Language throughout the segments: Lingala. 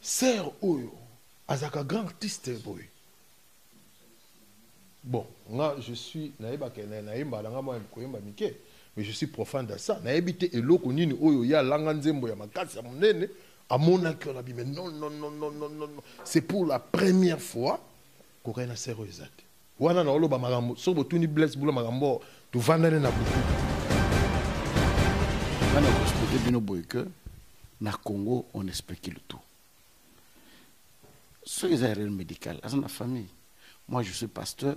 sœur oyo azaka grand artiste boy. Bon, moi je suis mais je suis profane de ça. Naebite eloko nini oyo ya langa nzembo ya makasi ya monene amona que on a dit mais non non non non non non non. C'est pour la première fois qu'on a une sœur ezate. Wana na oloba magambo so botuni bless bula magambo tu vandane na butu. Wana ko expliquer bino boy que na Congo on spécule tout. Ce qui est réel médical, dans la famille. Moi, je suis pasteur.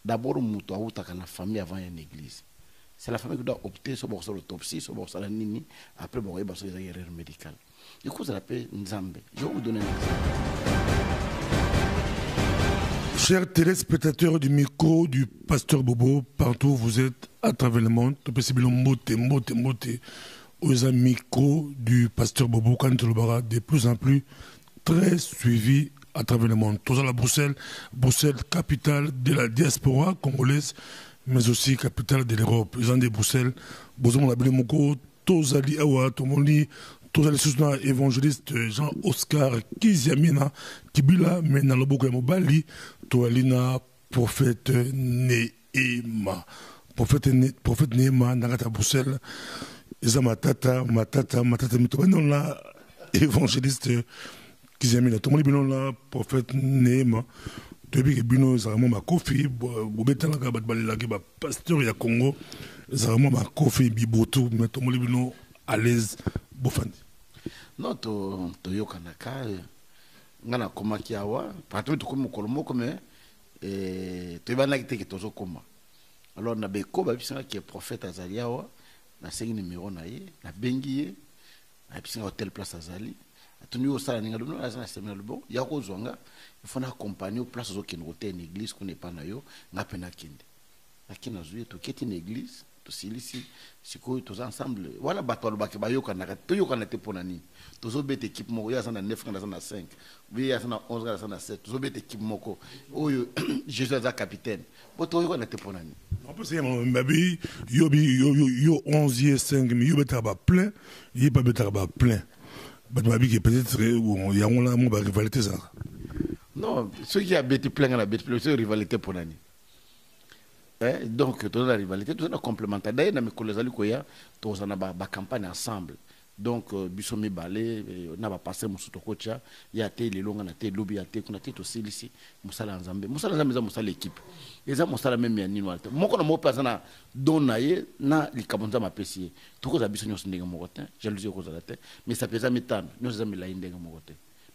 D'abord, on a la famille avant une église. C'est la famille qui doit opter sur l'autopsie, sur la nini. Après, on va sur les erreurs médicales. Du coup, ça s'appelle Nzambe. Je vais vous donner un exemple. Chers téléspectateurs du micro du pasteur Bobo, partout où vous êtes à travers le monde, tout possible mbote aux micros du pasteur Bobo quand le bara de plus en plus très suivi à travers le monde. Tous à la Bruxelles, capitale de la diaspora congolaise, mais aussi capitale de l'Europe. Ils ont des Bruxelles, Bozon Labile Moko, tous ali Awa, Tomoni, tous ali Sousna, évangéliste Jean-Oscar Kiziamina, Kibila, Menaloboko Mobali, Toalina, prophète Neema. Prophète Neema, Nagata Bruxelles, ils ont matata, non là, évangéliste Kiziamina. Tout le monde est là, prophète Neema. Depuis que Bino est ma kofi, Bobetana Gabatbalaki, pasteur ya Congo, c'est ma kofi, Biboto, mais tout le monde est à l'aise, Bofandi. Non, to yokanaka, ngana koma kiawa, partout tu comme kolomo comme tu vas n'acheter que tozo koma. Alors na beko ba bisanga qui est prophète Azaliawa, na cinq numéro na ye, na bengiye, na bisanga hôtel place Azali. Tuni au sala ninga luno azana semina lubo ya ko zonga il faut accompagner au place zo kenote une église qu'on n'est pas na yo ngapena kende lakini azuye to keti une église to silisi siko to ensemble wala bato ba ke bayoka na to yoka na te ponani to zo bete équipe moko ya sana 9 kana sana 5 oui ya sana 11 kana sana 7 to zo bete équipe moko oyo Jésus est capitaine boto yoka na te ponani on peut dire mbabi yo 11 et 5 mais yo beta ba plein yi pas beta ba plein. Peut-être il y a une rivalité. Non, ceux qui habitent plein à la bête, c'est une rivalité pour l'année. Donc, toute la rivalité, tout ça est complémentaire. D'ailleurs, dans mes collègues, il y a une campagne ensemble. Donc, Bissomi Balé, on a passé mon soutien, il y a des longs, il y a des lobbies, il y a des aussi ici, Moussala Nzambe. Moussala Nzambe, Moussala l'équipe. Et ça, Moussala même, il y a une autre. Moi, quand on m'a passé dans Donaye, na les Kabonza m'a payé. Tout ça, Bisson, nous sommes en train, jalousie aux autres, mais ça peut jamais tant, nous sommes là,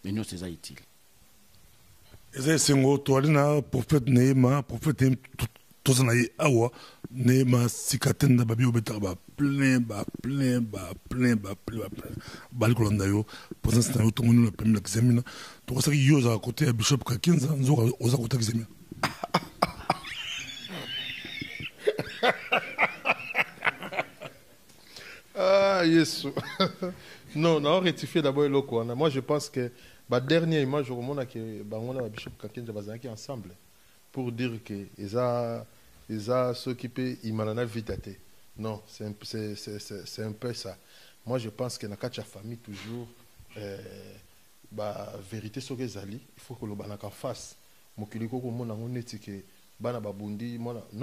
mais nous, c'est ça utile. Et c'est un toi, prophète Neema, prophète tous en aïe awa, Neema, Sikaten, Babi, Obetaba, plein, Balcolandayo, pour l'instant, tout le monde a permis l'examen. Tout ça, il y a à côté à Bishop Kakinza, nous avons à côté l'examen. Ah, yes. Non, on a rectifié d'abord le coup. Moi, je pense que la dernière image, on a que Bishop Kakinza va ensemble pour dire que ils ont s'occupé de vite. Non, c'est un peu ça. Moi, je pense que dans la famille, toujours, la vérité sur les alliés, il faut que le banak en face. Non,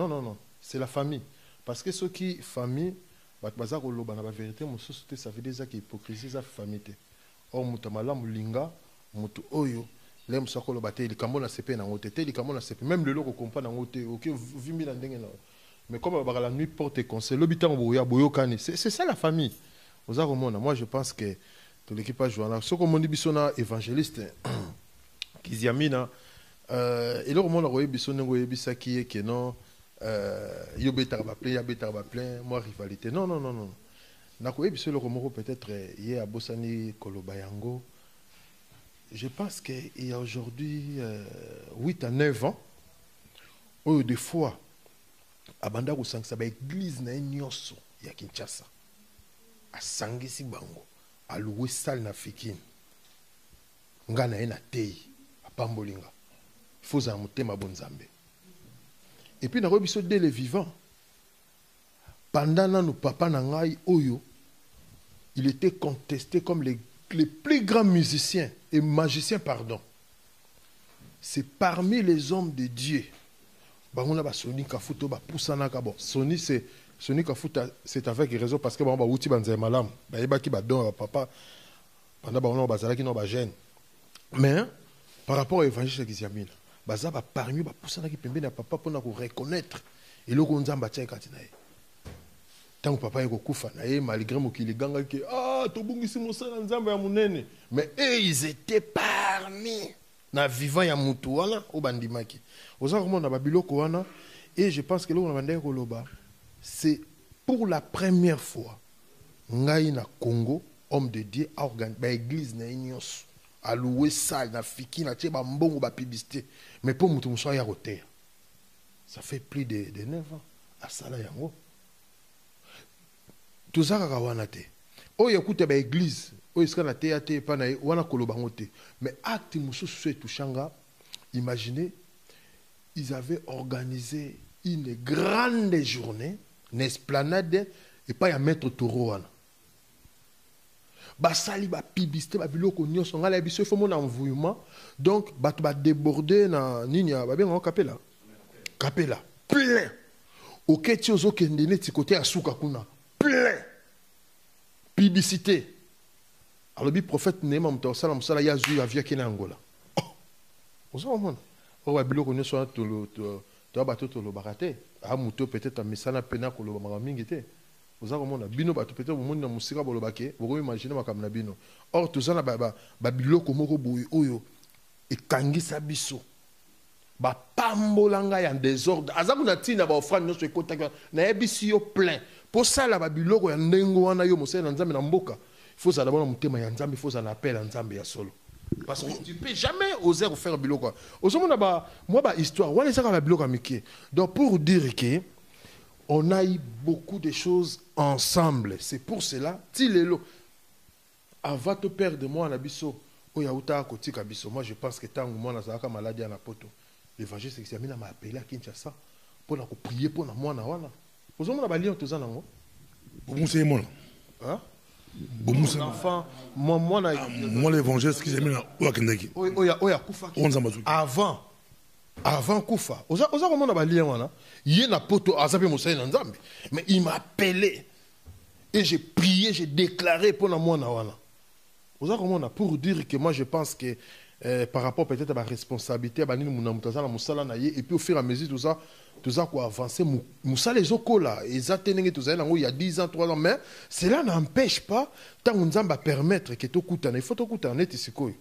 non, c'est la famille. Parce que ceux qui famille, la vérité, ça veut dire que l'hypocrisie, c'est la famille. Or, mutamala mulinga, mutu oyo. Même le logo comprend dans l'hôtel, ok, mais comme la nuit porte conseil, c'est ça la famille. Moi je pense que tout l'équipage joue là. Ce qu'on dit bisona évangéliste Kiziamina, et là on a bisona bisa qui est que non, yo betarba plein, moi rivalité. Non. Na ko bisona le peut-être hier à Bossani Kolobayango. Je pense qu'il y a aujourd'hui 8 à 9 ans, où des fois, à Banda Roussang, ça va église na Nyoso, il y a Kinshasa, à Sangisi Bango, à louer salle na Fikine, Ngana ena Tei, à Pambolinga. Il faut amuter ma bonne Zambé. Et puis, dans le biso dès les vivants, pendant nos papas Nangai Oyo, il était contesté comme les les plus grands musiciens et magiciens, pardon, c'est parmi les hommes de Dieu. Bangouna ba Sony Kafuto ba poussana ka bon. Sony Kafuta c'est avec raison parce que ba outi banze malam. Ba yeba ki ba don papa pendant ba on ba zala ki no ba gêne. Mais par rapport à l'évangile qui s'amina, baza ba parmi ba poussana ki pembe na papa pour na ko reconnaître et le ko nzamba tia katina. Tant que papa est kufa na ye malgré mokili ganga ki to bungisi mosala nzamba ya munene. Mais eux ils étaient parmi na vivant ya mutu wana o bandimaki. Oza komona ba biloko wana et je pense que là on a bandé koloba c'est pour la première fois ngai na Congo homme de Dieu a organisé ba église na nyonso a loué salle na fiki na tie ba mbongo ba publicité mais pour mutu muso ya roter. Ça fait plus de 9 ans à sala yango. Tout ça kaka wana te. O yakuta ba église o iska na théâtre pa na wana koloba ngote. Mais acte muso sou touchanga imaginez ils avaient organisé une grande journée, une esplanade, et pas y a mettre taureau. Basali ba publicité ba biloko nyonso ngala biso faut mon envoyement donc ba déborder na ninya ba bien on capella plein OK tiozo kende neti côté asuka kuna plein publicité alors bi prophète nema mto sala msala ya zu avia kina Angola ozo o wa biloko nyonso to bato to lo barate a muto peut-être a misana pena ko lo ba mingi te oza komona bino bato peut-être mo na musika bolo bake boko imaginer makamna bino or to zana ba biloko moko boyi oyo e kangisa biso ba pambolanga ya désordre azaku na tina ba offrande nyonso ekotaka na ebisi yo plein pour ça la ba biloko ya ndengo wana yo mosela nzambe na mboka il faut ça d'abord mutema ya nzambe il faut ça na appel ya nzambe ya solo. Parce que tu ne peux jamais oser faire un biloko. Moi, histoire, donc pour dire que on a eu beaucoup de choses ensemble. C'est pour cela, avant de perdre moi en abisso, moi je pense que tant que moi j'ai maladie en apoto, l'évangile c'est que m'a appelé à Kinshasa pour prier pour moi na wana. Vous avez un lien tous en hein? Mon enfant, moi l'évangile, ce que j'aime là, avant Koufa, oza comment on a lien wana, il na poto azabe mosai na nzambe, mais il m'a appelé et j'ai prié, j'ai déclaré pour na mwana wana. Oza comment on a pour dire que moi je pense que par rapport peut-être à ma responsabilité, bah ni mon mutazana musala na ye et puis au fur et à mesure tout ça quoi avancer musala les okola et ça tenenge tout ça il y a 10 ans 3 ans mais cela n'empêche pas tant on nzamba permettre que to kutana il faut to kutana neti sikoyo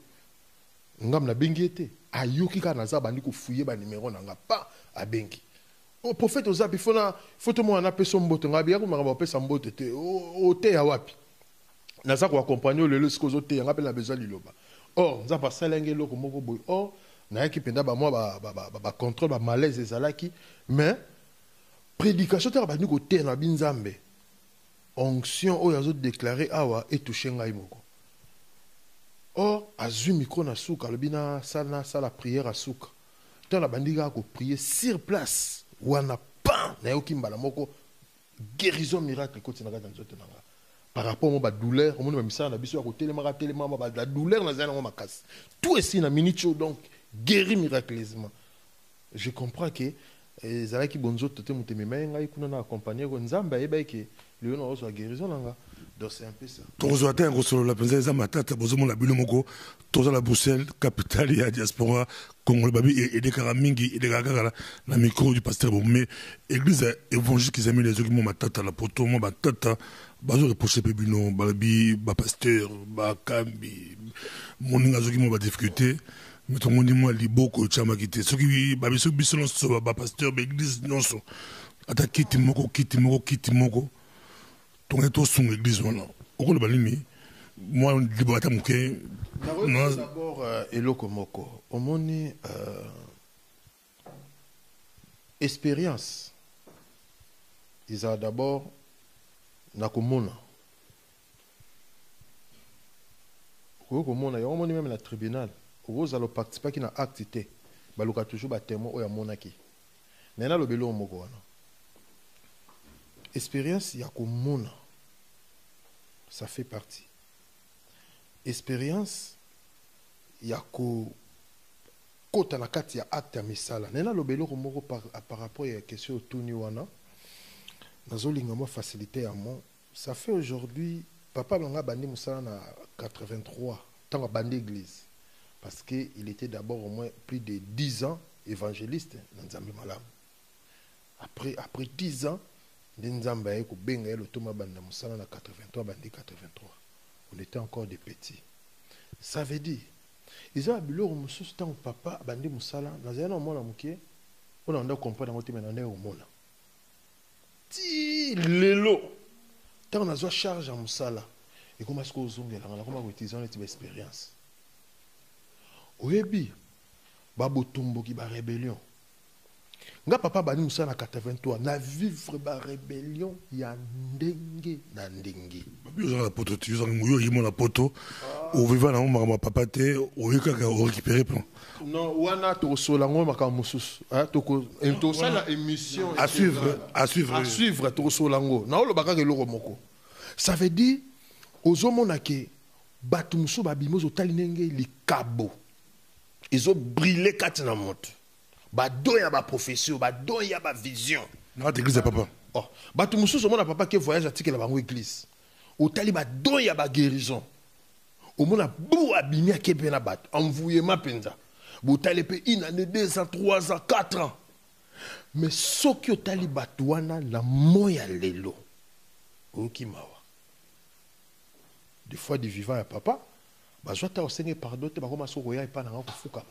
ngam na bengi ete ayoki ka na za bandi ko fouiller ba numéro na nga pas a bengi au prophète ozapi faut to mona peso mboto ngabi ya ko manga ba pesa mboto te o te ya wapi na za ko accompagner le sikozo te nga pe na besoin liloba. Or, nous avons passé l'engelo comme boy. Or, nous avons penda ba moi ba contrôle ba malaise ezalaki, mais prédication ta ba ni côté na binzambe. Onction o yazo déclarer awa et toucher ngai moko. Or, azu micro na souka le bina sala prière à souka. Tant la bandiga ko prier sur place. Wana pan na yoki mbala moko guérison miracle côté na ga nzoto na nga. Par rapport à la douleur, on a mis ça, on a mis ça à côté, la douleur, tout est ici, donc guéri miraculeusement. Je comprends que les gens qui ont accompagné, donc c'est un peu ça. Toza la Bruxelles, capitale et diaspora, Congo Babi et des Karamingi et des Gagara, la micro du pasteur Boumé, église évangélique qui a mis les occupants matata, la poto, mon batata, bazo reproché Pébino, Balabi, ba pasteur, ba Kambi, mon ingazoki mon ba difficulté, mais ton monde moi liboko chamakité, ceux qui babi ceux qui sont ba pasteur, ba église non so, ata kiti moko, ton eto son église voilà, au le balimi. Moi, d'abord, Eloko Moko, au moni expérience. Ils ont d'abord Nakomona. Nakomona, il y a même la tribunal. Vous allez participer à l'activité. Vous avez toujours un témoin ou un monaki. Mais là, le bélo Moko. Expérience, il y a Komona. Ça fait partie. expérience ya ko kota na kati ya acte ya misala nena lobelo moko par rapport à question tuni wana nazolinga mo facilité ya mo ça fait aujourd'hui papa banga bandi musala na 83 tant bandi église parce que il était d'abord au moins plus de 10 ans évangéliste dans Nzambe malamu après 10 ans Nzambe aye ko benga le toma banda musala na 83 bandi 83 on était encore des petits ça veut dire ils ont habillé au monsieur tant papa bandi musala na zana mona mukie on a comprendre ngote menane au mona ti lelo tant on a charge en musala et comment est-ce qu'on zongela on a comment utiliser une expérience oyebi babo tomboki ba rébellion nga papa bani musala na 83 na vivre ba rébellion ya ndenge na ndenge babi ozanga na poto tu ozanga muyo yimo na poto o viva na mama papa te o yekaka o récupérer plan non wana to solango maka mususu to sala émission à suivre to solango na olo bakaka eloko moko ça veut dire ozomona ke batu musu babimozo tali ndenge likabo ils ont brûlé kati na moto bado ya ba profession bado ya ba vision na église ya papa oh batu mususu mona papa ke voyage atikela bango église otali bado ya ba guérison omona bu abimi akepe na bato envoyement penza botali pe 1 année 2 ans 3 ans 4 ans mais soki otali bato wana na moya lelo okimawa des fois du vivant ya papa bazwa ta osenge pardon te bakoma soko ya epa na nga kofukama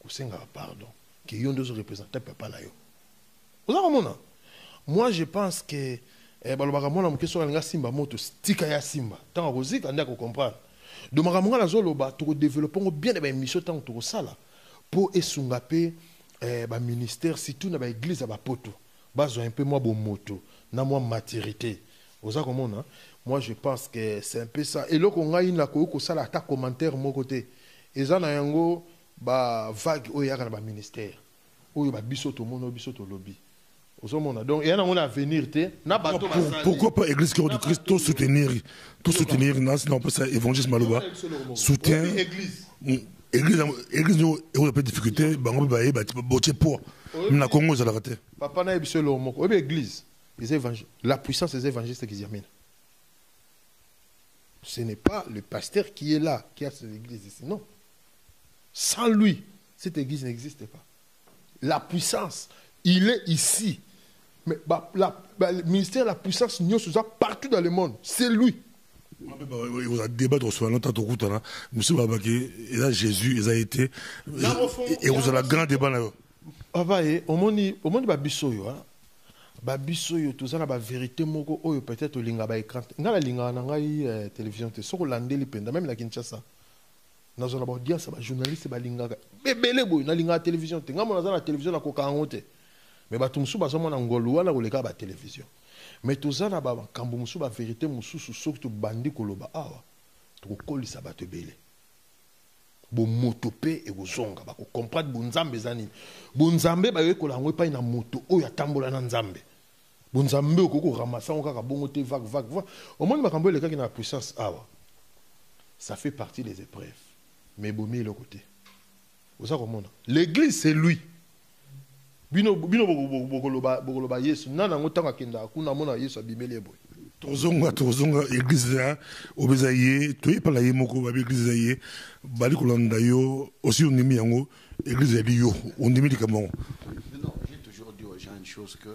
kosenga pardon que yo ndozo représenter papa na yo oza komona moi je pense que balobaka mona moke so alinga simba moto stika ya simba tant kozika ndako comprendre donc makambo na zoloba to développer bien ba émission tant to sala pour esunga pe ba ministère surtout na ba église ba poto bazo un peu moi bon moto na moi maturité oza komona moi je pense que c'est un peu ça et loko ngai na ko sala ta commentaire mon côté ezana yango ba vague oyo yaka na ba ministère oyo ba biso to mono biso to lobby ozomona donc il y a un avenir te na bato pourquoi pas église cœur de Christ tout soutenir non pas ça évangéliste maloba soutien église et on a pas de difficulté bango ba e ba botie pour na Congo za la raté papa na biso lo moko obe église les évangiles la puissance des évangélistes qui y amène ce n'est pas le pasteur qui est là qui a cette église ici non sans lui cette église n'existe pas la puissance il est ici mais le ministère de la puissance nous sommes partout dans le monde c'est lui vous avez débattu sur longtemps tout route monsieur babaki il a Jésus il a été et vous avez la grand débat là ava e omoni babiso yo babiso yo tozana ba vérité moko oyo peut-être olinga ba écran ngala linga na ngai télévision te soko landeli penda même la Kinshasa nazona ba audience ba journaliste ba linga bebele boy na linga télévision te ngamo nazana télévision na koka ngote mais bato musu bazomona ngolu wana koleka ba télévision mais tozana ba kambo musu ba vérité mususu soki to bandi koloba awa to kolisa bato ebele bo moto pe e kozonga ba ko comprendre bonzambe zani bonzambe ba yekola ngo pa ina moto oyo atambola na nzambe bonzambe okoko ramasa ngo kaka bongo te vague au moins makambo le kaka na puissance awa ça fait partie des épreuves mais bomi le côté vous avez compris l'église c'est lui bino bokoloba Yesu nana ngotanga kenda kuna mona Yesu abimeli boy tozonga église là obezaye toi pas la yemoko ba église zaye bali kolanda yo aussi on emi yango église ya yo on emi likamo non j'ai toujours dit aux gens une chose que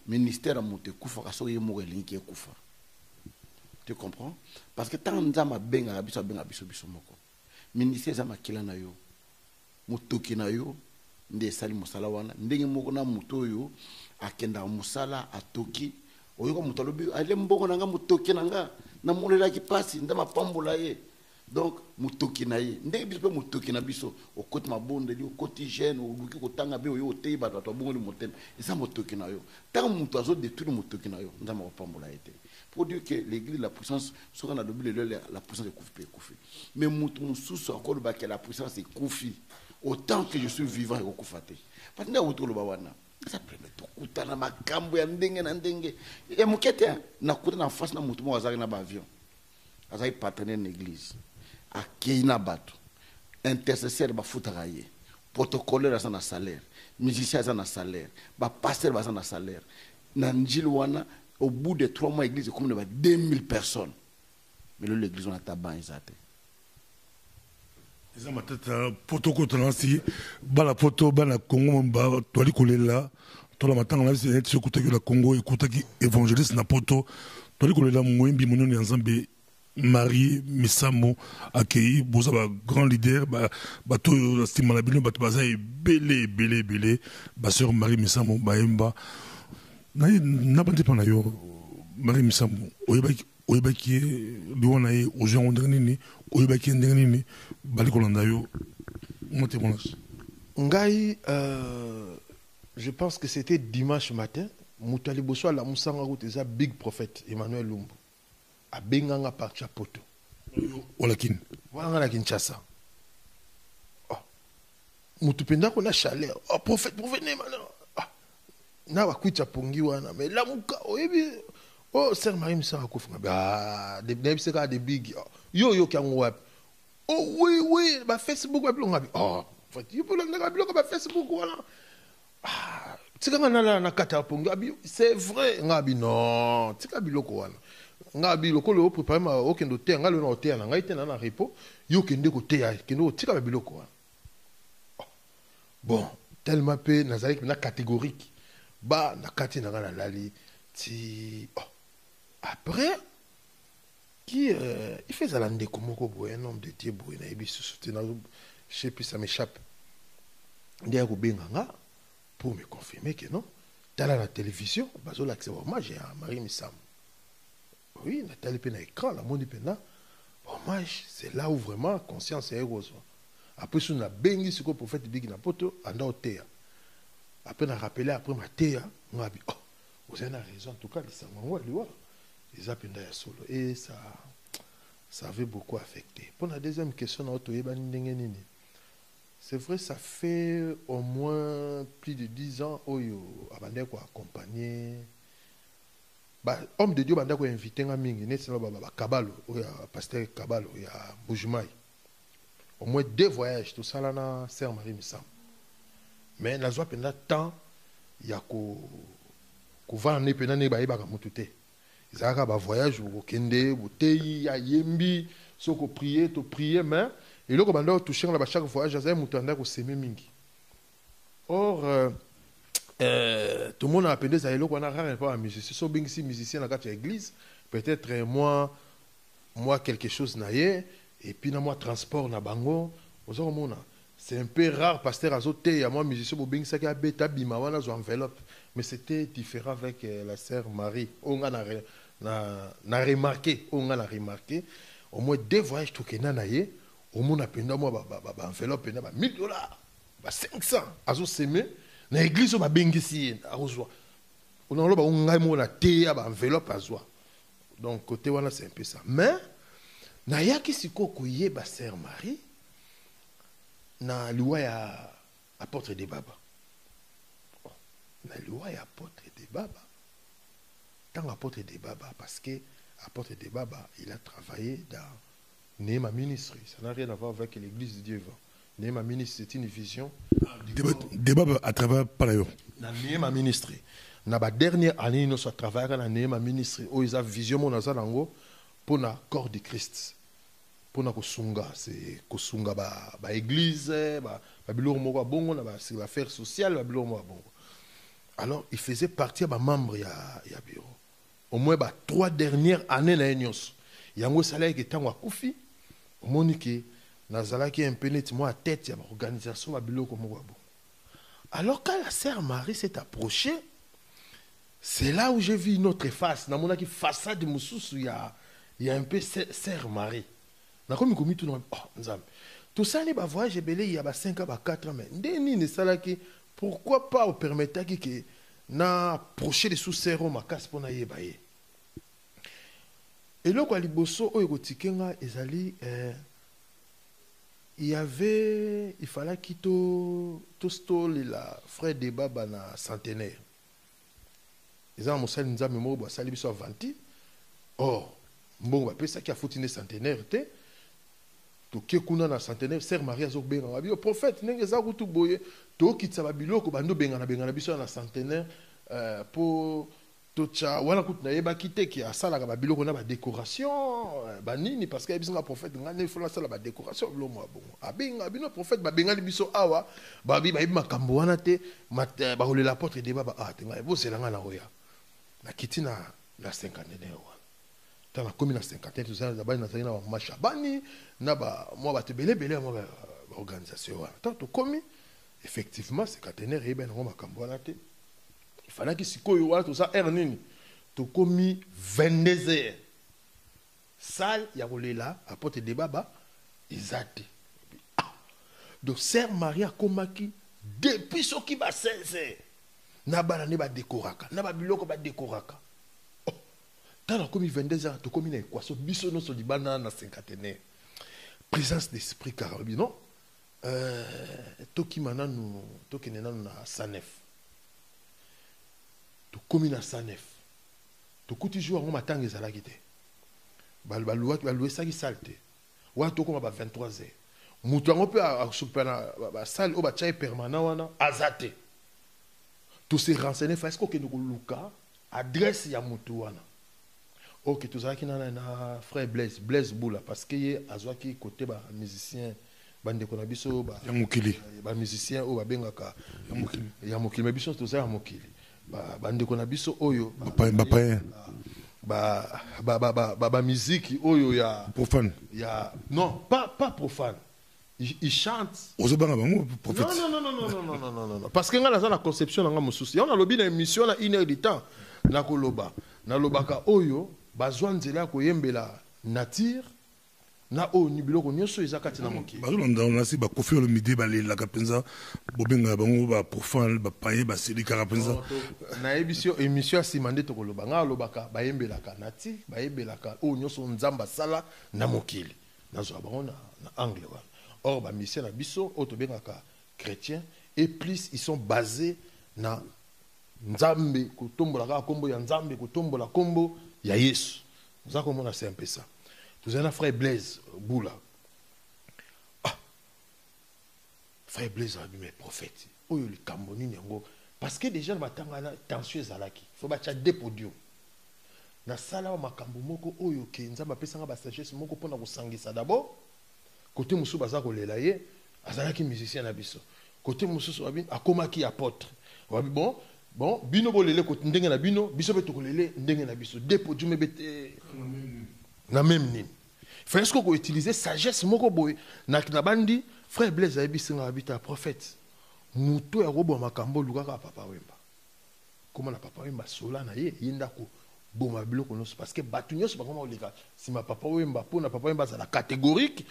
ministère a monté kufa kaso yemoko elinki kufa tu comprends parce que tant nzama benga biso moko ministère za makila na yo mutoki na yo nde sali musala wana ndenge moko na muto yo akenda musala atoki oyo ko mutalobi ale mbongo nanga mutoki nanga na molela ki pasi ndama pambola ye donc mutoki na ye ndenge biso mutoki na biso okoti mabonde li okoti jeune oluki kotanga be oyo otei bato to bongo li motema esa mutoki na yo tant muto azo détruire mutoki na yo ndama pambola ye te pour dire que l'église la puissance sera dans la puissance de Koufi mais muto mususu akolo ba que la puissance est Koufi autant que je suis vivant et okufate parce que autour le bawana ça permet de kutana makambo ya ndenge na ndenge et mukete na kuta na face na mutu mo azali na ba avion azali partenaire na église akei na bato intercesseur bafutaka ye protocolaire aza na salaire musicien aza na salaire bapasteur baza na salaire na njili wana au bout de 3 mois église comme na 2000 personnes mais là l'église on a taban eza te eza matata poto kotana si bala poto bana Congo mba twali kolela tola matanga na c'est ekutaki la Congo ekutaki évangéliste na poto twali kolela mwembi mononi nzambe Marie Misamo accueilli boza ba grand leader ba to stima la bino ba baza belé ba sœur Marie Misamo baemba na bande pa na yo Marie Misamo oyebaki liwana ye ojean ndengeni oyebaki ndengeni bali kolanda yo mon témoignage ngai je pense que c'était dimanche matin mutali boso la musanga route eza big prophète Emmanuel Lumbu a benganga par chapoto olakin wala na Kinshasa oh mutu penda ko na chaleur oh prophète Emmanuel ah na ba kucha pongi wana mais la muka oyebi oh sœur Marie Misanga kofunga ba de nebiseka de big yo kyango wapi oh oui ba Facebook ba bilonga bi oh fait yo bilonga ba bilonga ba Facebook wala ah tika ngana na kata pongi abi c'est vrai ngabi non tika biloko wana ngabi lokolo préparer ma okendo te ngalo na hotel na ngai te na repos yo kende ko te ya kendo tika ba biloko wana bon tellement peu nazali na catégorique ba na kati na ngana lali ti oh après qui il fait ça ndeko moko boye un homme de Dieu boye na ebi sous na je sais plus ça m'échappe ndia ko benganga pour me confirmer que non tala la télévision bazo l'accès hommage à Marie Misamo oui Nathalie pe na écran la monde pe na hommage c'est là où vraiment conscience est rose après sous na bengi ce que prophète big na poto anda otea après na rappeler après matea ngabi oh vous avez raison en tout cas les sango liwa les apenda ya solo et ça avait beaucoup affecté pour la deuxième question na otoyeba ndenge nini. C'est vrai, ça fait au moins plus de 10 ans oyo abandé ko accompagner ba homme de Dieu banda ko inviter nga mingi net ba Kabalo oya pasteur Kabalo ya Bujumai au moins 2 voyages tout ça là na sœur Marie Misamo mais na zwa penda temps ya ko va ne pena ne ba yeba mutu te izaka ba voyage au kende botei ya yembi soko prier to prier mais et là, quand on touche à chaque voyage, j'ai un mouton qui s'aime mingi. Or, tout le monde a appelé ça. Il y a un peu de musicien. Si on est musicien dans l'église, peut-être moi quelque chose naïe et puis moi transport na bango. C'est un peu rare pasteur azote. Il y a moi musicien pour bing ça qui a bêta bima wana zo enveloppe. Mais c'était différent avec la sœur Marie. On a remarqué, au moins 2 voyages tout que naïe. Au monde a penda moi ba enveloppe na ba $1000 ba 500 azo semé na église ba bengisi arozwa on a ba ngai mo na te ba enveloppe azwa donc côté wana c'est un peu ça mais na yaki siko ko yeba sœur Marie na liwa ya apôtre de baba na liwa ya apôtre de baba tant apôtre de baba parce que apôtre de baba il a travaillé dans Néma ministre, ça n'a rien à voir avec l'église de Dieu. Néma ministre, c'est une vision. Débat à travers Palayo. Néma ministre. Dans la dernière année, nous avons travaillé dans Néma ministre. Où ils ont vision pour le corps de Christ. Pour la Kosunga. C'est Kosunga, l'église, l'affaire sociale, alors, il faisait partie de membre de bureau. Au moins, 3 dernières années, il y a un salaire qui est en Koufi. Monique, Nazalaki un peu net, moi à tête, il y a une organisation à Biloko Mouabou. Alors quand la sœur Marie s'est approchée, c'est là où j'ai vu une autre face. Dans mon façade de Moussous, il y a un peu sœur Marie. Tout ça, les voyages, il y a 5 ans, 4 ans. Mais pourquoi pas vous permettre que na approcher les sous-sœurs ma casse pour naïe baye. Et là, il fallait qu'il tout la frère de Baba na centenaire. Ils ont montré nous avons mémoire ça lui soit vanti. Oh, mbongo bapesaki afuti nde centenaire te toke kuna na centenaire sœur Marie azobengaka bio prophète ndenge eza kutu boye tokitisa babiloko bando bengana biso na centenaire po tocha wana kutu nayebaki te ki asalaka babiloko na badécoration banini parce que yebisanga prophète ngane fola sala badécoration bilomo abongo abenga bino prophète babengani biso awa bayebi makambo wana te bakolela apôtre de baba tenga bozelanga na oya nakiti na cinquantenaire wana tana komi na cinquantaine tozala zabani nazali na bamashabani na mwa bato belebele mwa baorganisation wana tant tokomi effectivement cinquantenaire eyeba nango makambo wana te ifalaki sikoyo wana toza heure nini tokomi 22 heures salle ya kolela apôtre de baba eza te donc sœur Marie akomaki depuis soki ba 16 heures na bana ne badekoraka na babiloko badekoraka tala komi 22 heures tokomi na équation biso nyonso libanda na cinquantenaire présence d'esprit karabi non tokima nanu tokende nanu na sanef tokomi na sanef tokuti jour yango matanga ezalaki te baluesaki sale te wana tokoma ba 23 heures moto yango mpe asopa na basale oyo batya permanent wana aza te tose renseigner fa eske okende koluka adresse ya moto wana ok tozalaki na frère Blaise Boula parce que ye azwaki côté bamusicien bandeko na biso bamusicien oyo babengaka ya mokili me biso toza ya mokili bandeko na biso oyo bamiziki oyo ya profane non pas profane il chante non parce que nga naza na conception nanga mosusu yango nalobi na émission na 1 heure du temps nalobaka oyo bazwa nzela ya koyembela nature na oyo ni biloko nyonso eza kati na mokili bazolanda nasi bakofi olomide balelaka mpenza bobengaka bango baprofane bapaye baselikaka mpenza nayebi yo émission ya nsima nde tokoloba nga alobaka bayembelaka nature bayembelaka oyo nyonso nzambe asala na mokili nazwa bango na angle wana or bamisien na biso oyo tobengaka chrétien et plus ils sont basés na nzambe kotombola kaka kombo ya nzambe kotombola kombo ya yesu oza komona c'est un peu ça tozali na frère Blaise Boula frère Blaise abi mais prophète oyo likambo nini yango parce que déjà na batanga na tension ezalaki fo batya de podium na sala wa makambo moko oyo ke nzambe apesanga basagesse moko mpona kosangisa d'abord côté mosusu baza kolela ye azalaki musicien na biso côté mosusu abi akomaki apôtre wabi bon bino bolele côté ndenge na bino biso mpe tokolele ndenge na biso de podium ebete na même nini faut ce qu'on utiliser sagesse moko boy na bandi frère Blaise abisinga habita prophète muto ya robo makambo lukaka papa wemba comment na papa wemba sola na ye yinda ko boma biloko nyonso parce que batu nyonso bakoma oleka sima papa wemba pona papa wemba za la catégorique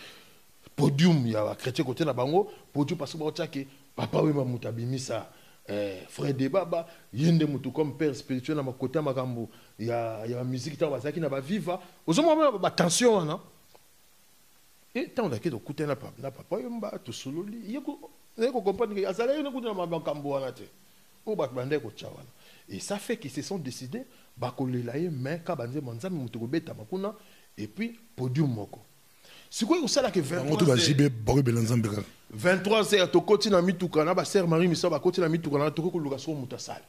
podium ya chrétien côté na bango podium parce que ba otaki papa wemba mutabimisa frère de baba yende mutu comme père spirituel na makota makambo ya musique ta bazaki na ba viva ozomona ba tension wana et tant que to kuta na papa yomba to sololi yeko comprendre que azala yene kuta na makambo wana te o ba bande ko chawana et ça fait qu'ils se sont décidés ba kolela ye mais ka banze monzami mutu ko beta makuna et puis podium moko sikoyo osala ke 23 heures tokoti na mituka na ba sœur Marie misa bakoti na mituka na toko koluka so muta sala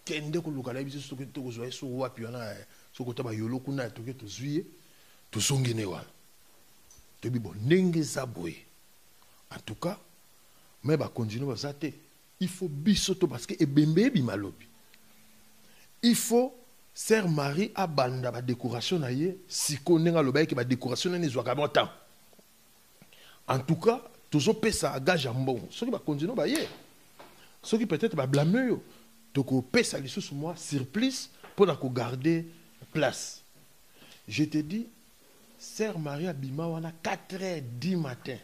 kende koluka la biso soki tokozwa so wapi wana sokota ba yolo kuna toke tozwiye tozongene wana tobi bon ndenge za boye en tout cas mais ba continuer baza te il faut biso to parce que ebembe bimalobi il faut sœur Marie abanda ba décoration na ye siko ndenga lobaye ke ba décoration na ezwaka bon temps en tout cas toujours pesa gage mbongo soki ba continuer ba ye soki peut-être ba blâmer yo toko pesa lisusu moi surplus pour na ko garder place je te dis sœur Marie abima wana 4h du matin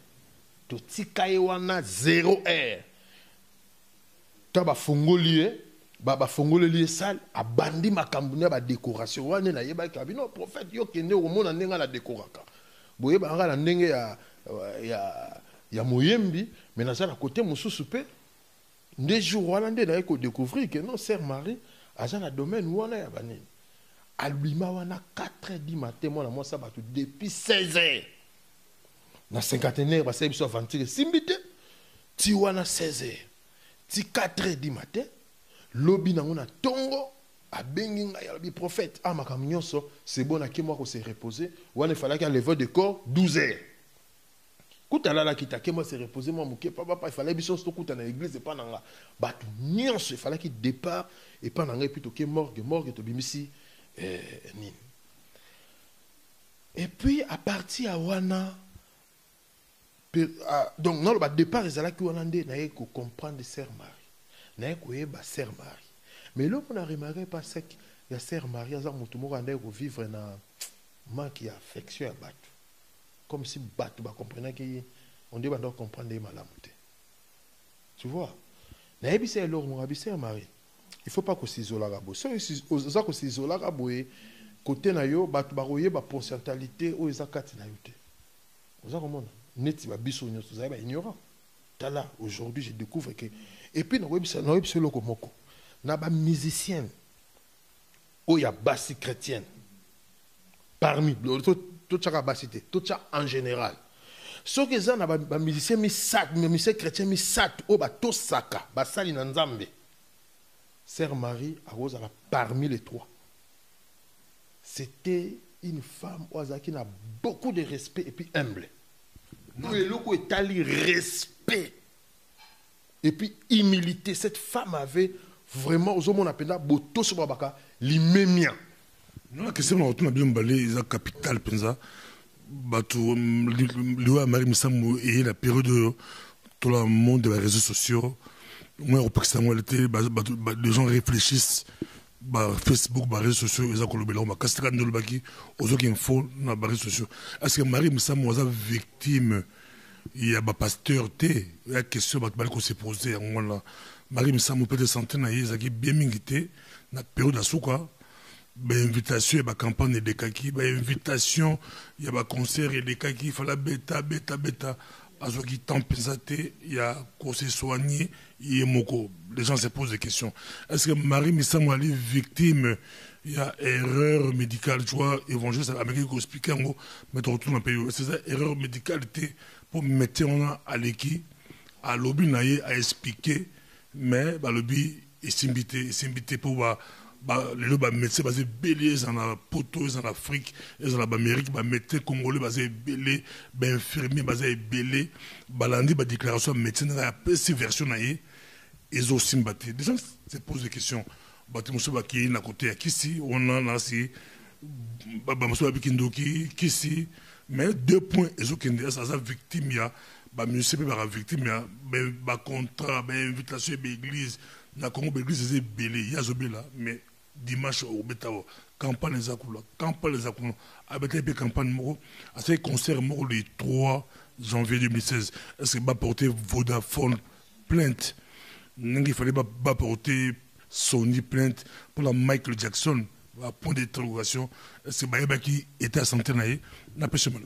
to tikaye wana 0h ta ba fongoli ba fongoli li salle abandi makambo na ba décoration wana na yeba ka bino prophète yo kende o mona ndenga la décoraka boye ba ngala ndenge ya moyembi mais na sala côté mosusu pe nde jour wana nde na ko découvrir que non sœur Marie aza na domaine wana ya banini alubima wana 4h du matin moi na moi ça bato depuis 16h na cinquantenaire basali biso aventure simbite ti wana 16h ti 4h du matin lobi nango na tongo abengi ngai alobi prophète makambo nyonso c'est bon ake moi ko se reposer wana il fallait qu'à lever de corps 12h kutala la kita ke moi se reposer moi muke papa il fallait biso sto kuta na église pas nanga bato nyonso il fallait qu'il départ et pas nanga plutôt que morgue to bimisi nini. Et puis à partir à wana donc non le départ ils allaient wana nde na ko comprendre sœur Marie na ko yeba sœur Marie mais là on a remarqué pas ça que la sœur Marie a mutu moko ande ko vivre na manque d'affection à bato comme si bato ba comprenait que on doit comprendre les malamuté tu vois na yebi c'est alors mon sœur Marie il faut pas qu'on s'isole là bas ça qu'on s'isole là bas côté na yo bato ba royer ba pourcentualité o ezakati na yote vous avez comment neti ba biso nyos vous avez ignorant tala aujourd'hui je découvre que et puis na yebi loko moko na ba musicien o ya basi chrétienne parmi tout ça basité tout ça en général ce que ça na ba musicien musicien chrétien mi sat o ba to saka ba sali na nzambe sœur Marie Arose parmi les trois. C'était une femme qui a beaucoup de respect et puis humble. Nous et l'autre est respect et puis humilité. Cette femme avait vraiment aux hommes on appelle boto sur babaka l'immémia. Non la question on a bien balé la capitale penza bato Léo Marie Missamou et la période de tout le monde des réseaux sociaux. Moi, au Pakistan, les gens réfléchissent. Facebook, les réseaux sociaux, ils ont colobé là, aux autres infos, dans les réseaux sociaux. Est-ce que Marie Moussa est victime? Il y a un pasteur, il y a une question qu'on s'est posée. Marie Moussa peut-être sentir qu'il y a bien mingité, dans la période de Souka. Invitation, il y a une campagne de kaki, invitation, il y a un concert de kaki, il fallait bêta. Parce qu'il y a qu'on s'est soigné, les gens se posent des questions. Est-ce que Marie Missam est victime? Il y a erreur médicale, tu vois, évangile, c'est l'Amérique qui explique en gros, mettre autour d'un pays. C'est ça, erreur médicale pour mettre à l'équipe, à lobby, à expliquer, mais le lobby est symbité pour les médecins basés belé dans la poto en Afrique dans l'Amérique médecins congolais basés belé infirmiers basés belé balandi ba déclaration médecin dans la version naie ils aussi batté des gens se posent des questions batté monsieur baki na côté à Kisi on a là si monsieur Bakindoki Kisi mais 2 points ils ont qu'une ça victime ya monsieur pas victime ya contrat invitation église na Congo église c'est belé il y a zobela mais dimanche au Betao, campagne les Akula, avec campagne Moro, à ce concert Moro le 3 janvier 2016. Est-ce qu'il va porter Vodafone plainte? Il fallait pas porter Sony plainte pour la Michael Jackson, point d'interrogation. Est-ce que qui était à santé n'a pas chemin?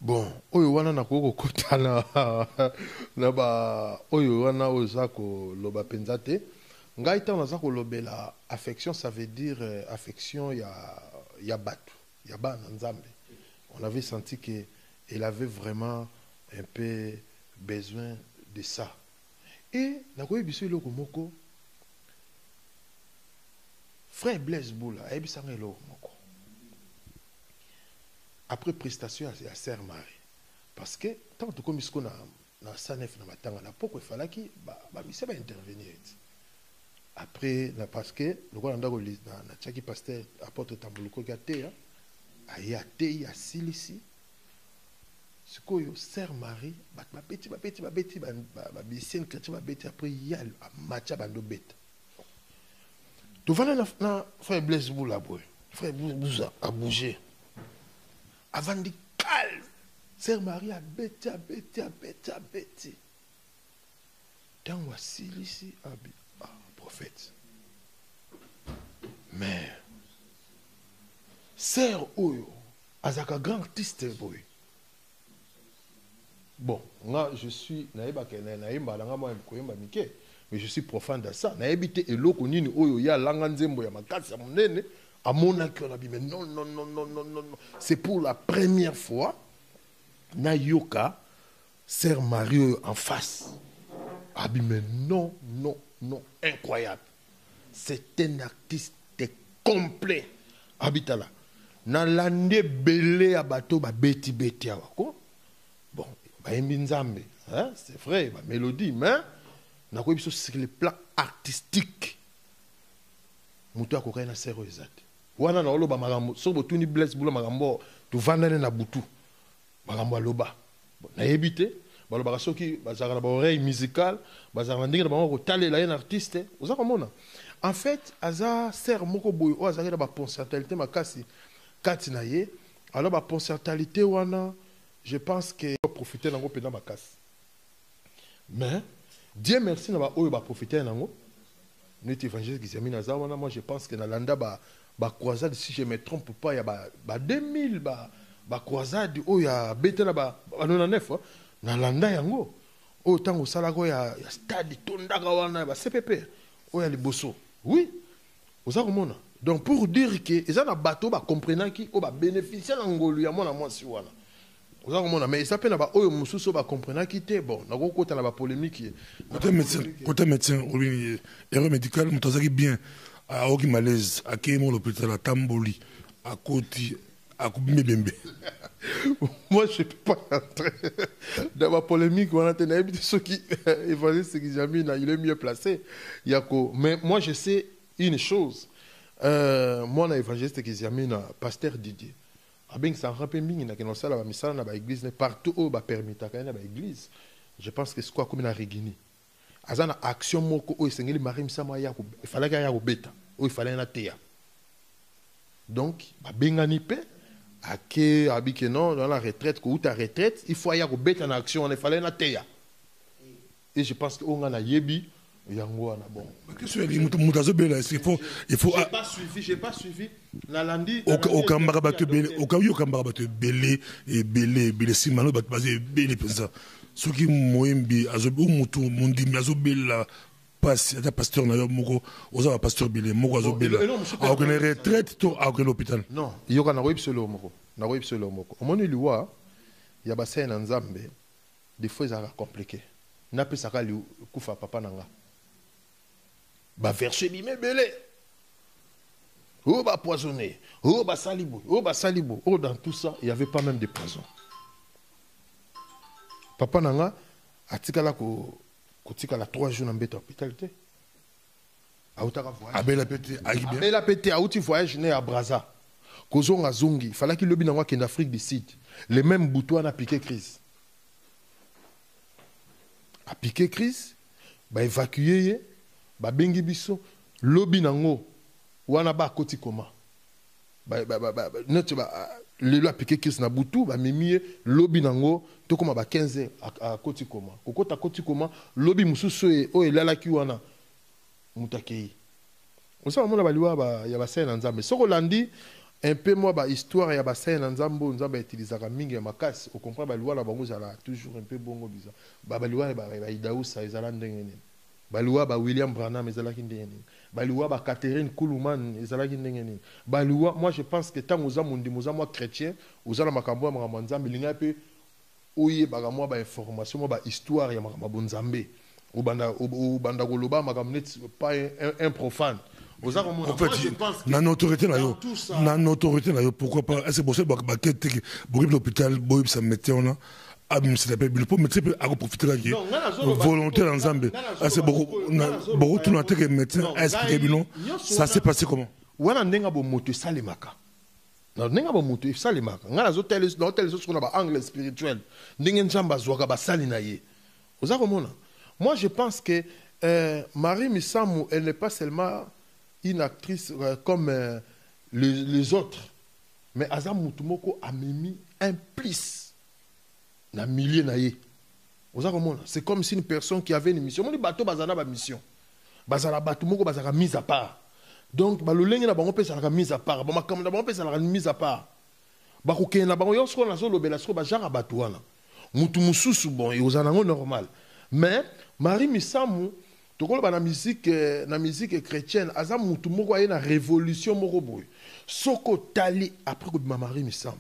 Bon, oyo wana na ko kota na ba oyo wana ozako loba penzate. Ngai tant naza kolobela affection ça veut dire affection ya batu ya ba nzambe. On avait senti que elle avait vraiment un peu besoin de ça. Et na ko biso loko moko frère Blaise Boula a ebisa loko moko. Après prestation à sœur Marie parce que tant que comme isko na sanef na matanga na poko fallait ki ba bise ba intervenir. Après, parce que le roi n'a pas de pasteur apporte tambuluko gâté, il y a silisi. Ce que sœur Marie, ma petit, après il y a matcha bando bête. Tu vas na frère Blaise Boula boy, frère Bouza a bougé. Avant de calme, sœur Marie a bête. Dans wa silisi abi. Prophète. Mais sœur Oyo, azaka grand artiste boy. Bon, moi je suis mais je suis profane de ça. Na habité eloko nini Oyo ya langa nzembo ya makasi ya monene À mon accueil, on a dit, mais non, non, non, non, non, non, non. C'est pour la première fois, Nayoka, Sœur Mario en face. Ah, mais non, non, non, incroyable. C'est un artiste complet. Habitala. Na lande belé à bateau, ba beti beti awako. Bon, ba nzambe, hein, c'est vrai, ba mélodie, mais na ko biso sur le plan artistique. Mutu akoka na sero ezate. Wana na oloba magambo, so botuni bless bula magambo, tu vandane na butu. Magambo aloba. Na yebite, baloba soki bazaka na ba oreille musicale, bazaka ndenge na bango ko talela un artiste, oza komona. En fait, aza ser moko boy o azaka na ba potentialité makasi kati na ye. Alors ba potentialité wana, je pense que profiter nango pena makasi. Mais Dieu merci na ba oyo ba profiter nango. Notre évangile qui s'est mis dans wana, moi je pense que na landa ba croisade, si je me trompe pas, il y a ba 2000 ba croisade o ya bete na ba 99 na landa yango. O tango salako ya stade tondaka wana ba CPP o ya liboso. Oui. Oza komona. Donc pour dire que eza na bateau ba comprenant qui o ba bénéficier na ngolu ya mona mwasi wana. Oza komona mais ça pe na ba oyo mususu ba comprenant qui te bon na kokota na ba polémique. Côté médecin, erreur médicale, mutazaki bien à oki malaise, à Kémo l'hôpital à Tamboli, à Koti, à Koubimebembe. Moi je ne peux pas entrer dans la polémique. On a tenu ceux qui évaluent ce qu'ils ont mis, il est mieux placé. Mais moi je sais une chose. Moi, na évangéliste qui mis na pasteur Didier. Abeng ça rappelle mingi na kenosa la misala na ba église partout où ba permis ta na ba église. Je pense que c'est quoi comme na Regini. Azana action moko o sengeli marim sama ya ko il fallait ya ko beta. O il fallait na teya. Donc ba bengani pe ake abike non dans la retraite ko ta retraite, il faut ya ko beta na action, il fallait na teya. Et je pense que on a yebi yango wana bon. Qu'est-ce que mutazo bela il faut j'ai pas suivi la landi au kambara batu belé au kayo kambara batu belé et belé simano batu basé belé pensa ce qui moyembi azobu mutu mundi mazo bela passe à pasteur na yo moko oza pasteur belé moko azo bela a que retraite to a que l'hôpital non yoka na roipselo moko au moni liwa ya bassin na nzambe des fois ça compliqué na pe saka li kufa papa nanga ba verser bimé belé oh ba poisonné oh ba salibo oh dans tout ça il y avait pas même de poison. Papa nanga atikala ko tika 3 jours na mbeta hôpital te autaka voyage abela pété auti voyage né à Brazza kozonga zongi fallait qu'il lobi nangwa en Afrique du Sud les mêmes boutons a piqué crise a piqué crise ba évacuer ba bengi biso lobi nango wana ba koti koma notre le loi piqué crise na butu ba mimie lobi nango to koma ba 15 à koti koma kokota koti koma lobi mususu o elala ki wana mutakei osa mona baliwa ba ya ba sena nzambe soko landi un peu moi ba histoire ya ba sena nzambo nzamba utilisaka mingi ya makasi o comprendre baliwa la bango zala toujours un peu bongo bizarre baliwa ba idausa ezala ndenge baliwa ba William Branham ezala ki ndenge baliwa ba Catherine Kuhlman ezala ki ndenge baliwa moi je pense que tant oza mundi moza moi chrétien oza na makambo ya makambo nzambe linga pe oye ba moi ba information moi ba histoire ya makambo nzambe ou banda koloba makambo net pas un profane. En fait, dans autorité na yo, pourquoi pas c'est pour ça que l'hôpital boy ça mettait on a pour mettre à profiter là volontaire dans Zambie c'est beaucoup tout notre que médecin expliquer non ça s'est passé comment wana ndenga bo moto salemaka na ndenga bo moto salemaka ngana zo tel zo ba angle spirituel ndenge nzamba zwaka ba sali na ye oza komona. Moi je pense que Marie Misamu elle n'est pas seulement une actrice comme les autres mais Azam Mutumoko a mis un plus na milieu na ye. C'est comme si une personne qui avait une mission. Mon bateau bazana ba mission. Bazala bateau moko bazala mise à part. Donc ba lolenge na bango pesa la mise à part. Ba makambo na bango pesa la mise à part. Ba ko kena bango yo sko na zo lobela sko ba jara bateau wana. Mutu mususu bon et ozana ngo normal. Mais Marie Misamu tokoloba na musique chrétienne aza mutu moko aye na révolution moko boye soko tali après ko bima Marie Misam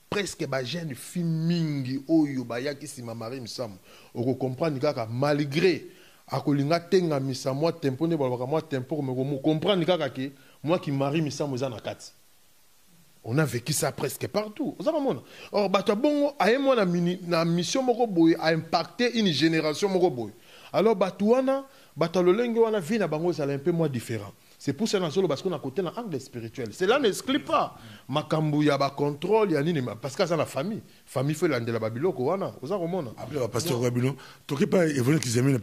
presque ba jeune fille mingi oyo bayaki sima Marie Misam oko comprendre kaka malgré akolinga tenga misa moi tempo ne balaka moi tempo mais ko comprendre kaka ke moi qui Marie Misam za na kati. On a vécu ça presque partout. Or, Batabongo a une mission a impacté une génération. Alors, Batouana, Batalolenge, on a vu un peu moins différent. C'est pour ça parce qu'on a côté un angle spirituel. Cela n'exclut pas. Makambu, il y a un contrôle, il y a parce que c'est la famille. Famille fait l'ande de la Babylone. Après, le pasteur Babylone, tu n'as pas évolué qu'ils aiment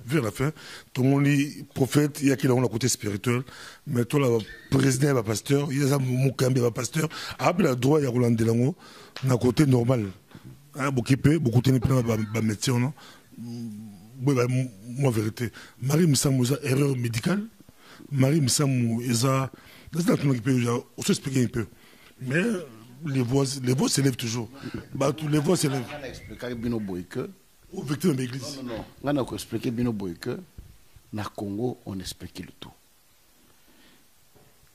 vers la fin. Tout le monde est prophète, il y a qui ont un côté spirituel. Mais toi, le président est pasteur, il y a un Moukambi est pasteur. Après, le droit, il y a Roland Delango, un côté normal. Beaucoup de médecins, moi, vérité. Marie Missamou, erreur médicale. Marie Missamou, c'est un truc qui peut expliquer un peu. Mais les voix s'élèvent toujours. Les voix s'élèvent. On a expliqué Bino Boyke. Au victime de l'église. Non. On a expliqué Bino Boyke. Na Congo, on explique le tout.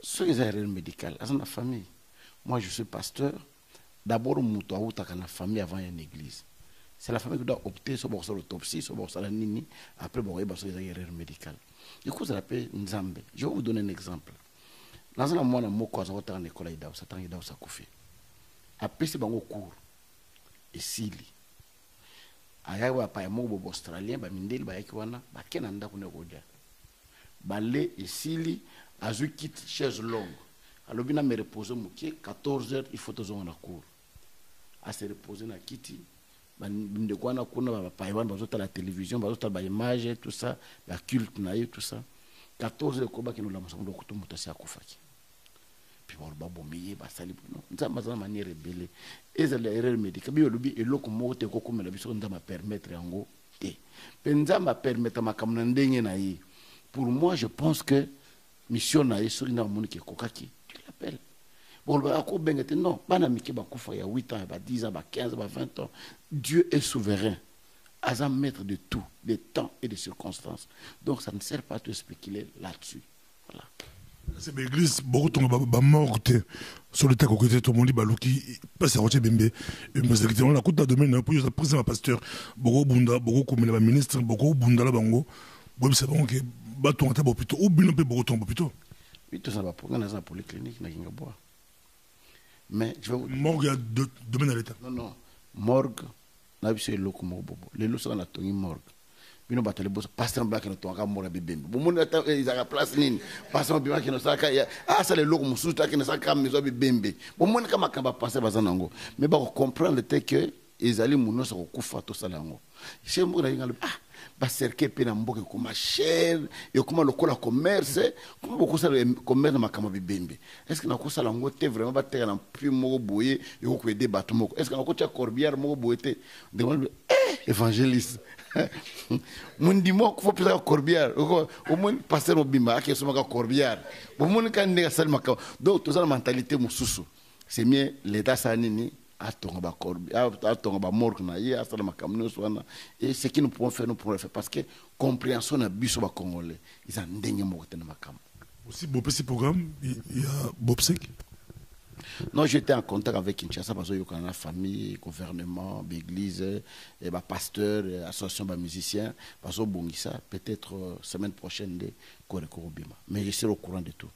Ce qui est erreur médicale, c'est la famille. Moi, je suis pasteur. D'abord, on a la famille avant une église. C'est la famille qui doit opter sur l'autopsie, sur la nini. Après, on va sur les erreurs médicales. Du coup, ça s'appelle Nzambe. Je vais vous donner un exemple. Dans un mois, on a une école à Satan Idao Sakoufi. Après, c'est un cours. Et s'il aya wa pa mo bo australien ba mindeli ba yaki wana ba kenanda kuna koja balé esili azu kit chaise longue alobi na me reposer mukie 14h il faut tozo na cours a se reposer na kiti ba ndeko wana kuna ba pa wana bazota la télévision bazota ba image tout ça ba culte na tout ça 14h ko ba kino la musondo ko tumuta sia kufaki puis on va bomber ba sali non nzamba za manière rebelle ezala erreur médicale bi lobi eloko mote ko komela biso nzamba permettre yango te penzamba permettre makamna ndenge na yi pour moi je pense que mission na yi sur na monike kokaki tu l'appelles bon ba ko bengete non bana mike ba kufa ya 8 ans ba 10 ans ba 15 ba 20 ans Dieu est souverain à maître de tout des temps et des circonstances donc ça ne sert pas à te spéculer là-dessus voilà. C'est l'église, beaucoup de morts sur le tas côté tout le monde balouki passe à rocher bembe et on a côté domaine pour le président pasteur beaucoup bunda beaucoup comme le ministre beaucoup bunda la bango bon c'est bon que baton ta plutôt ou bien peu beaucoup tombe plutôt oui tout ça va pour dans la polyclinique na kinga bois mais je vais morgue a domaine à l'état non morgue na biso eloko mo bobo le loso na tongi morgue bino batale boss pasteur black no tonga mora bibembe bo mona ta izaka place nini pasteur black no saka ya asa le loko mususu ta kina saka mezo bibembe bo mona kama kamba pasteur bazanango mais ba comprendre le fait que ezali muno sa kokufa to salango chez mo na ngalo ba cercle pe na mboke kuma cher et kuma lokola commerce kuma beaucoup ça commerce makama bibembe est-ce que na ko salango te vraiment ba teka na plus mo boye et ko aider bato moko est-ce que na ko tia corbière mo boye te demande évangéliste mon dis-moi qu'il faut plus à corbière au moins passer au bima qui est sur ma corbière au moins quand n'est pas ma donc tout ça la mentalité mususu c'est mieux l'état sanini à ton ba corbière à ton ba morgue na y a ça ma kamno soana et ce qui nous pouvons faire parce que compréhension na biso ba congolais ils en ndenge mo tena makam aussi beau petit programme il y a Bobsek. Non, j'étais en contact avec Kinshasa parce qu'il y a la famille, gouvernement, l'église, et pasteur, association de musiciens. Parce que Bongissa, peut-être semaine prochaine, de Korekorobima. Mais je serai au courant de tout.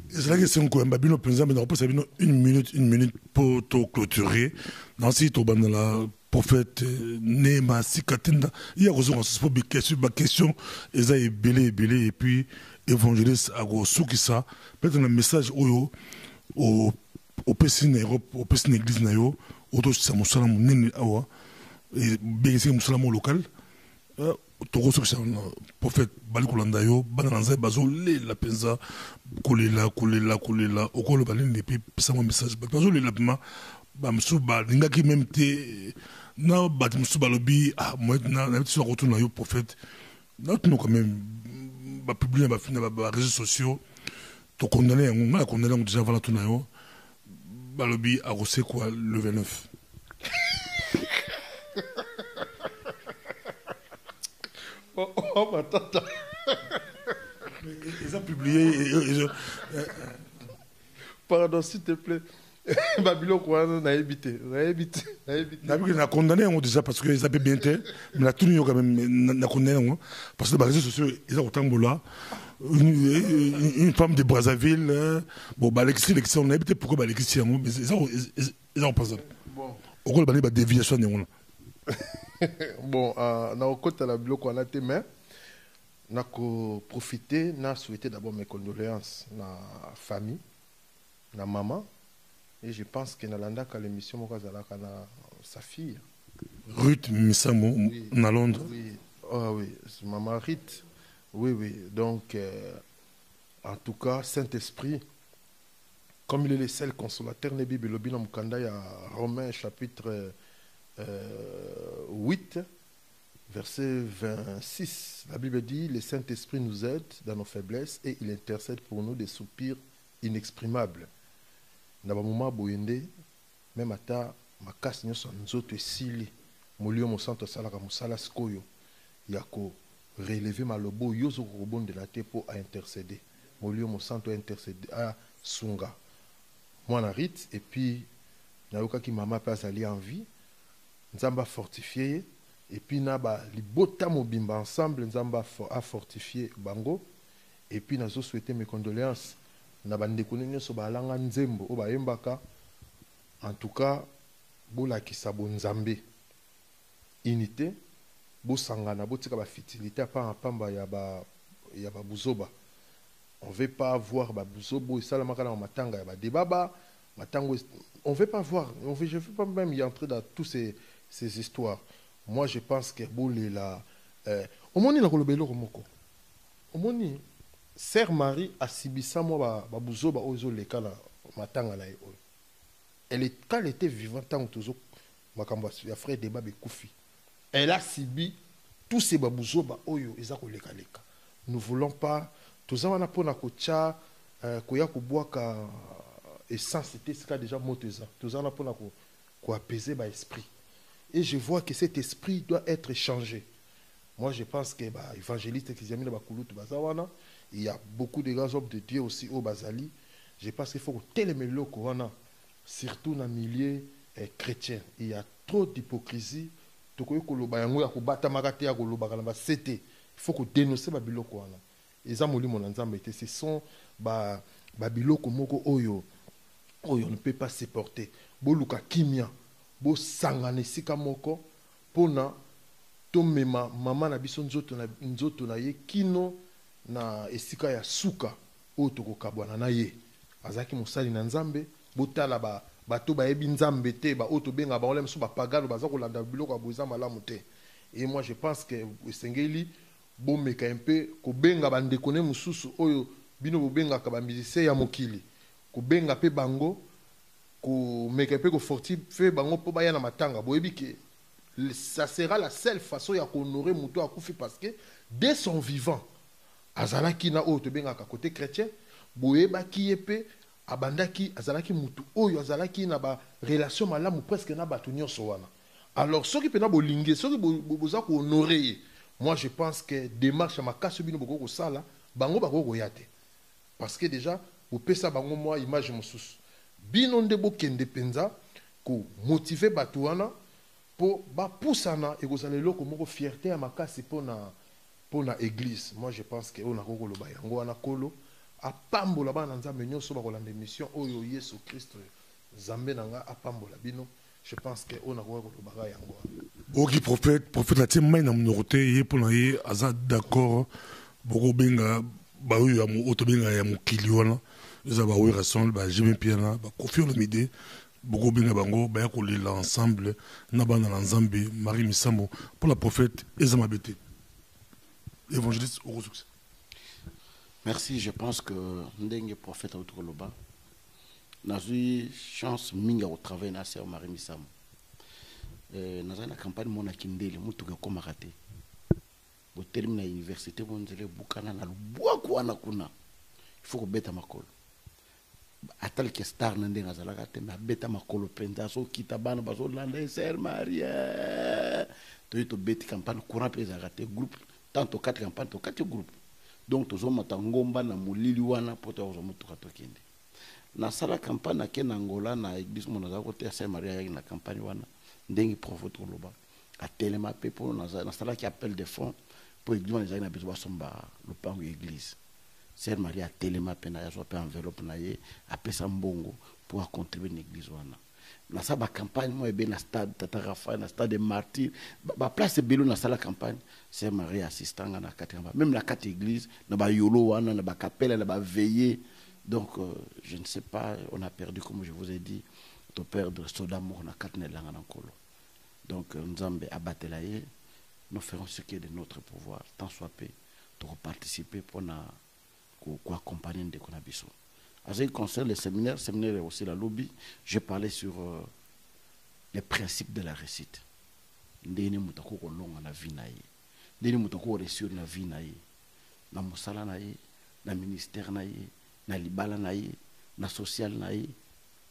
C'est la question que Mbabino Penza, mais on peut savoir une minute pour te clôturer. Dans ce site, on a prophète Nema Sikatenda. Il y a une question, ils ont belé, et puis évangéliste Ago Soukissa. Peut-être un message au pesi na Europe au pesi na église na yo auto sa musala munene awa et bien c'est musala mo local to ko so prophète bali kolanda yo bana nanza bazo le la penza kolela o ko le bali ne puis ça mon message bazo le la pema ba musu ba linga ki même te na ba musu ba lobi moi na so retourner yo prophète na tout quand même ba publier ba fina ba réseaux sociaux to condamné on a condamné déjà voilà tout nayo balobi a rossé quoi le 29 Oh, ma tante. Ils ont publié. Pardon, s'il te plaît. Babylone, quoi, on a évité. On a évité. On a condamné déjà parce qu'ils avaient bien été. Mais la tenue, quand même, on a condamné. Parce que les réseaux sociaux, ils ont autant de là. Une femme de Brazzaville. Bon, Alexis, on a évité pourquoi Alexis. Mais ils ont pas ça. Bon. Au rôle de la déviation. Bon, on a côté la bloc on a été mais on a profité, on a souhaité d'abord mes condoléances à la famille, à la maman. Et je pense que dans l'émission, sa fille. Ruth Missamo, oui, à Londres. Oui, oh, oui. Maman Ruth. Oui, oui. Donc, en tout cas, Saint-Esprit, comme il est le seul consolateur, il y a Romains chapitre 8, verset 26. La Bible dit, le Saint-Esprit nous aide dans nos faiblesses et il intercède pour nous des soupirs inexprimables. Na ba moment boyende même ata makasi nyoso nzoto esili molio mosanto salaka musala sikoyo yako relever malobo yozo kobondela te po a intercéder molio mosanto a intercéder a sunga mwana rit et puis nayoka ki mama pa azali en vie nzamba fortifier et puis na ba libota mobimba ensemble nzamba a fortifier bango et puis nazo souhaiter mes condoléances na bandeko nyonso balanga nzembo o bayembaka en tout cas bolakisa bonzambe unité bosangana botika ba fitilité pa pamba ya ba buzoba on veut pas voir ba buzobo salamaka na matanga ya ba debaba matango on veut pas voir je veux pas même y entrer dans tous ces histoires. Moi je pense que bolela omoni na kolobelo komoko omoni Sœur Marie a sibisa moi babuzoba ozo leka na matanga na yo. Quand elle était vivante tant que makambo ya frère débat bekufi. Elle a sibi tous ces babuzoba oyo ezako leka leka. Nous voulons pas tous wana pona kocha koya kubwaka essence c'était ce qu'a déjà moteza. Tous wana pona ko apaiser ba esprit. Et je vois que cet esprit doit être changé. Moi je pense que ba évangéliste qui zamina ba kulutu bazawana. Il y a beaucoup de grands hommes de Dieu aussi au Bazali. Je pense qu'il faut que tel le Corona, surtout dans le milieu chrétien. Il y a trop d'hypocrisie. Il faut que dénoncer les biloko. Ce sont les biloko moko oyo ne peut pas supporter. Boluka kimia, bo sangane sika moko pona tomema mama na biso nzoto na ye kino na esika ya suka oyo tokokabwana na ye azaki mosali na nzambe botala bato bayebi nzambe te oyo tobenga baole mosusu bapagano baza kolanda biloko ya boza malamu te. Et moi je pense que esengeli bomeka un peu kobenga bandeko ne mosusu oyo bino bobengaka bamusicien ya mokili kobenga mpe bango komeka mpe kofortifie bango mpo baya na matanga boyebi ke ça sera la seule façon ya kohonorer moto akufi parce que dès son vivant azalaki na oyo tobengaka côté chrétien boyebaki ye mpe abandaki azalaki mutu oyo azalaki na ba relation malamu presque na bato nyonso wana. Alors soki pena bolinge soki boza ko honorer ye, moi je pense que démarche makasi bino boko ko sala bango bako ko yate parce que déjà bopesa bango moi image mosusu bino nde bokende penza ko motiver bato wana po bapusana ekozala eloko moko fierté ya makasi pour la église. Moi je pense que on a koko loba yango wana kolo apambola bana nzambe nyonso bakolanda émission oyo Yesu Christ nzambe nanga apambola bino. Je pense que on a koko loba yango. Ok prophète la tienne na minoroté ye pour na ye aza d'accord boko benga ba oyo ya mo otobenga ya mokili wana eza ba oyo rassemble ba jimi piana ba Koffi Olomide boko benga bango ba ya kolela ensemble na bana na nzambe Marie Missamo pour la prophète ezamabete. Évangéliste au succès. Merci, je pense que Ndenge prophète à Outroloba n'a eu chance minga au travail na sœur Marie Missamo. Dans la campagne mon akindele mutuka koma raté. Au terme de l'université bonzele bukana na lubwa kuna kuna. Il faut que beta makolo. Atal que star nande ngazala kate mais beta makolo penda so kitabana baso landa sœur Marie. To beti campagne courant pesa raté groupe tant to 4 campagne to 4 groupe donc tozo mata ngomba na molili wana poto ozo mutuka tokende na sala campagne na ken Angola na église monaza côté ya Saint Maria ya na campagne wana ndengi prophète loba a telema pepo na sala qui appelle des fonds pour église monaza na besoin somba le pango église Saint Maria telema pena ya so pe enveloppe na ye a pesa mbongo pour contribuer à l'église wana na sa ba campagne moi be na stade Tata Rafael na stade des martyrs ba place belo na sala campagne c'est Marie assistant na 4 même la 4 église na ba yolo wana na ba capelle na ba veiller donc je ne sais pas on a perdu comme je vous ai dit to perdre soda mort na 4 nelanga na kolo donc nzambe abatela ye nous ferons ce qui est de notre pouvoir tant soit peu pour participer pour na ko accompagner de konabiso. En ce qui concerne les séminaires et aussi la lobby, je parlais sur les principes de la réussite. Ndeni mutako ko longa na vie na ye. Ndeni mutako réussir na vie na ye. Na musala na ye, na ministère na ye, na libala na ye, na social na ye.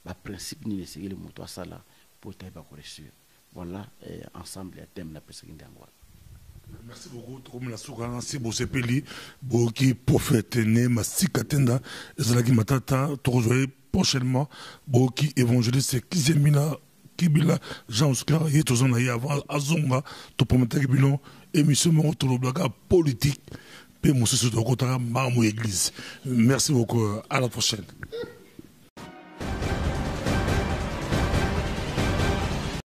Ba principe ni lesegele muto asala pour taïba ko réussir. Voilà ensemble les thèmes na pesegende angwa. Merci beaucoup. Merci beaucoup. Qui prophète né Masikatenda. Ezalaki matata. Toujours prochainement. Qui évangéliste Kizemina Kibila Jean Oscar. Et tous on a eu avant Azonga. To promettre que bilon émission Morotoloblaga politique. Pe Moussou Sotokotara Marmou Église. Merci beaucoup. À la prochaine.